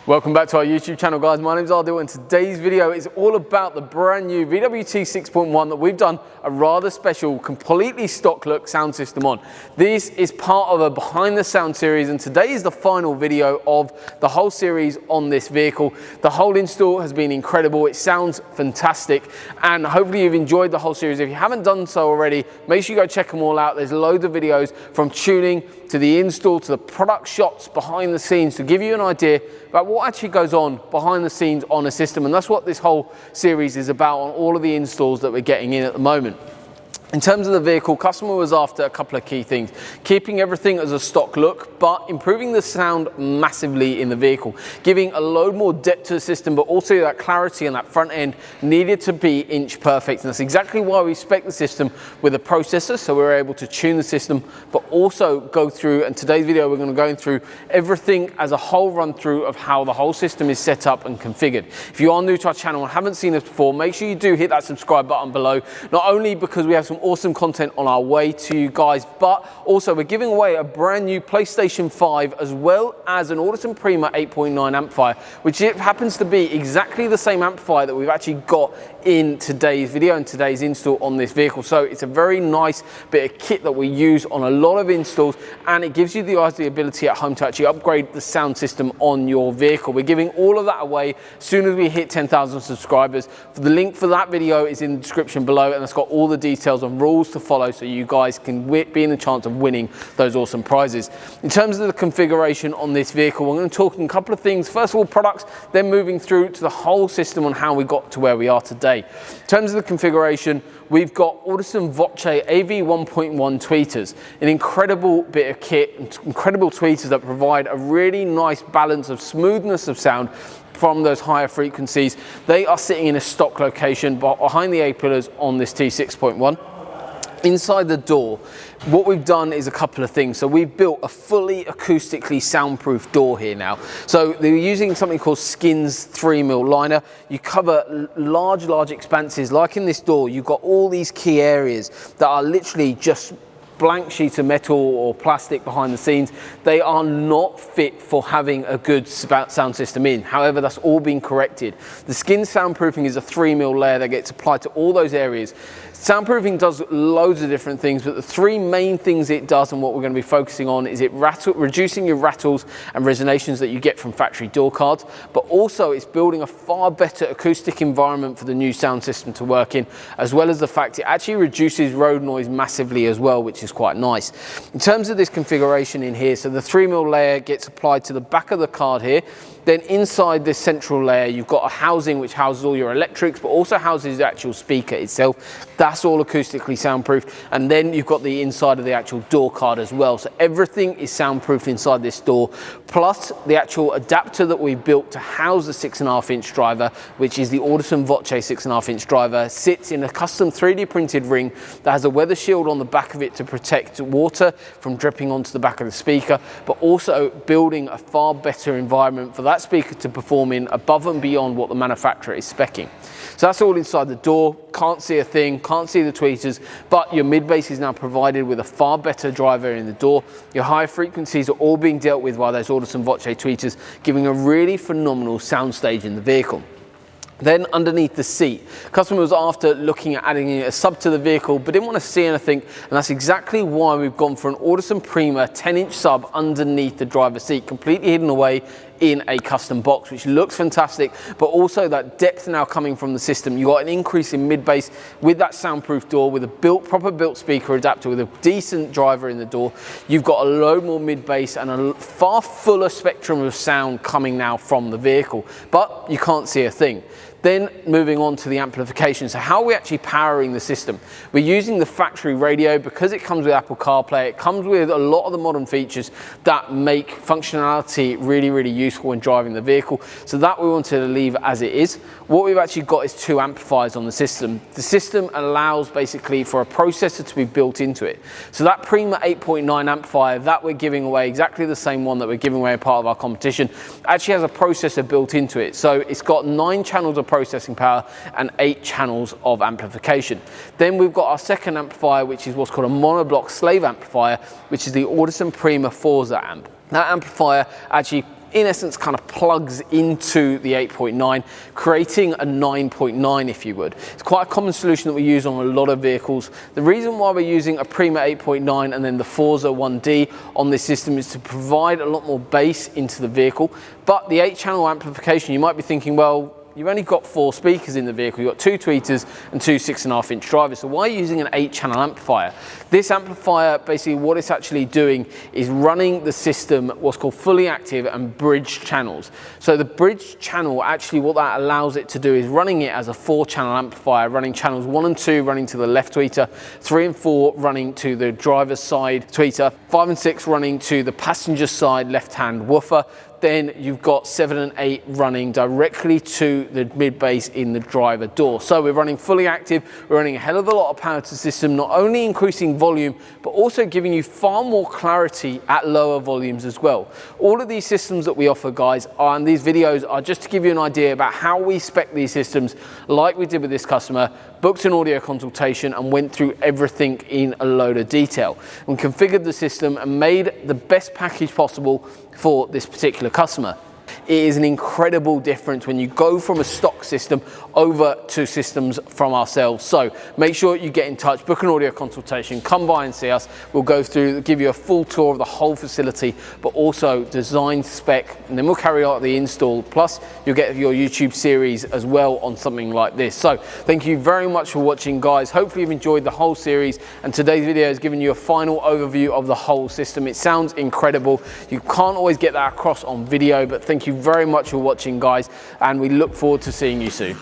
Welcome back to our YouTube channel, guys. My name's Ardil and today's video is all about the brand new VW T6.1 that we've done a rather special, completely stock look sound system on. This is part of a behind the sound series and today is the final video of the whole series on this vehicle. The whole install has been incredible. It sounds fantastic and hopefully you've enjoyed the whole series. If you haven't done so already, make sure you go check them all out. There's loads of videos from tuning to the install to the product shots behind the scenes to give you an idea about what actually goes on behind the scenes on a system, and that's what this whole series is about on all of the installs that we're getting in at the moment. In terms of the vehicle, customer was after a couple of key things: keeping everything as a stock look, but improving the sound massively in the vehicle, giving a load more depth to the system, but also that clarity on that front end needed to be inch perfect. And that's exactly why we spec the system with a processor, so we're able to tune the system, but also go through, and today's video we're going to go through everything as a whole run through of how the whole system is set up and configured. If you are new to our channel and haven't seen us before, make sure you do hit that subscribe button below, not only because we have some awesome content on our way to you guys, but also we're giving away a brand new PlayStation 5 as well as an Audison Prima 8.9 amplifier, which it happens to be exactly the same amplifier that we've actually got in today's video and today's install on this vehicle. So it's a very nice bit of kit that we use on a lot of installs, and it gives you the ability at home to actually upgrade the sound system on your vehicle. We're giving all of that away as soon as we hit 10,000 subscribers. The link for that video is in the description below, and it's got all the details on rules to follow so you guys can be in the chance of winning those awesome prizes. In terms of the configuration on this vehicle, we're going to talk a couple of things. First of all, products, then moving through to the whole system on how we got to where we are today. In terms of the configuration, we've got Audison Voce AV1.1 tweeters, an incredible bit of kit, incredible tweeters that provide a really nice balance of smoothness of sound from those higher frequencies. They are sitting in a stock location behind the A-pillars on this T6.1. Inside the door, what we've done is a couple of things. So we've built a fully acoustically soundproof door here now. So they're using something called Skins 3mm liner. You cover large expanses. Like in this door, you've got all these key areas that are literally just blank sheets of metal or plastic behind the scenes. They are not fit for having a good sound system in. However, that's all been corrected. The skin soundproofing is a 3mm layer that gets applied to all those areas. Soundproofing does loads of different things, but the three main things it does and what we're going to be focusing on is reducing your rattles and resonations that you get from factory door cards, but also it's building a far better acoustic environment for the new sound system to work in, as well as the fact it actually reduces road noise massively as well, which is quite nice. In terms of this configuration in here, so the 3mm layer gets applied to the back of the card here. Then inside this central layer, you've got a housing which houses all your electrics, but also houses the actual speaker itself. That's all acoustically soundproofed. And then you've got the inside of the actual door card as well. So everything is soundproofed inside this door, plus the actual adapter that we built to house the 6.5-inch driver, which is the Audison Voce 6.5-inch driver, sits in a custom 3D printed ring that has a weather shield on the back of it to protect water from dripping onto the back of the speaker, but also building a far better environment for that speaker to perform in above and beyond what the manufacturer is speccing. So that's all inside the door. Can't see a thing, can't see the tweeters, but your mid bass is now provided with a far better driver in the door. Your high frequencies are all being dealt with by those Audison Voce tweeters, giving a really phenomenal soundstage in the vehicle. Then underneath the seat, customer was after looking at adding a sub to the vehicle, but didn't want to see anything, and that's exactly why we've gone for an Audison Prima 10-inch sub underneath the driver's seat, completely hidden away in a custom box, which looks fantastic, but also that depth now coming from the system. You got an increase in mid bass with that soundproof door, with a proper built speaker adapter, with a decent driver in the door. You've got a load more mid bass and a far fuller spectrum of sound coming now from the vehicle, but you can't see a thing. Then moving on to the amplification. So how are we actually powering the system? We're using the factory radio because it comes with Apple CarPlay. It comes with a lot of the modern features that make functionality really useful when driving the vehicle. So that we wanted to leave as it is. What we've actually got is two amplifiers on the system. The system allows basically for a processor to be built into it. So that Prima 8.9 amplifier that we're giving away, exactly the same one that we're giving away as part of our competition, actually has a processor built into it. So it's got 9 channels of processing power and 8 channels of amplification. Then we've got our second amplifier, which is what's called a monoblock slave amplifier, which is the Audison Prima Forza amp. That amplifier actually in essence kind of plugs into the 8.9, creating a 9.9 if you would. It's quite a common solution that we use on a lot of vehicles. The reason why we're using a Prima 8.9 and then the Forza 1D on this system is to provide a lot more bass into the vehicle. But the 8-channel amplification, you might be thinking, well, you've only got 4 speakers in the vehicle. You've got 2 tweeters and 2 6.5-inch drivers. So why are you using an 8-channel amplifier? This amplifier, basically what it's actually doing is running the system what's called fully active and bridge channels. So the bridge channel, actually what that allows it to do is running it as a 4-channel amplifier, running channels 1 and 2 running to the left tweeter, 3 and 4 running to the driver's side tweeter, 5 and 6 running to the passenger side left-hand woofer. Then you've got 7 and 8 running directly to the mid bass in the driver door. So we're running fully active, we're running a hell of a lot of power to the system, not only increasing volume, but also giving you far more clarity at lower volumes as well. All of these systems that we offer, guys, and these videos are just to give you an idea about how we spec these systems, like we did with this customer, booked an audio consultation and went through everything in a load of detail. And configured the system and made the best package possible for this particular customer. It is an incredible difference when you go from a stock system over to systems from ourselves. So make sure you get in touch, book an audio consultation, come by and see us. We'll go through, give you a full tour of the whole facility, but also design, spec, and then we'll carry out the install. Plus you'll get your YouTube series as well on something like this. So thank you very much for watching, guys. Hopefully you've enjoyed the whole series, and today's video has given you a final overview of the whole system. It sounds incredible. You can't always get that across on video, but thank you very much for watching, guys, and we look forward to seeing you soon.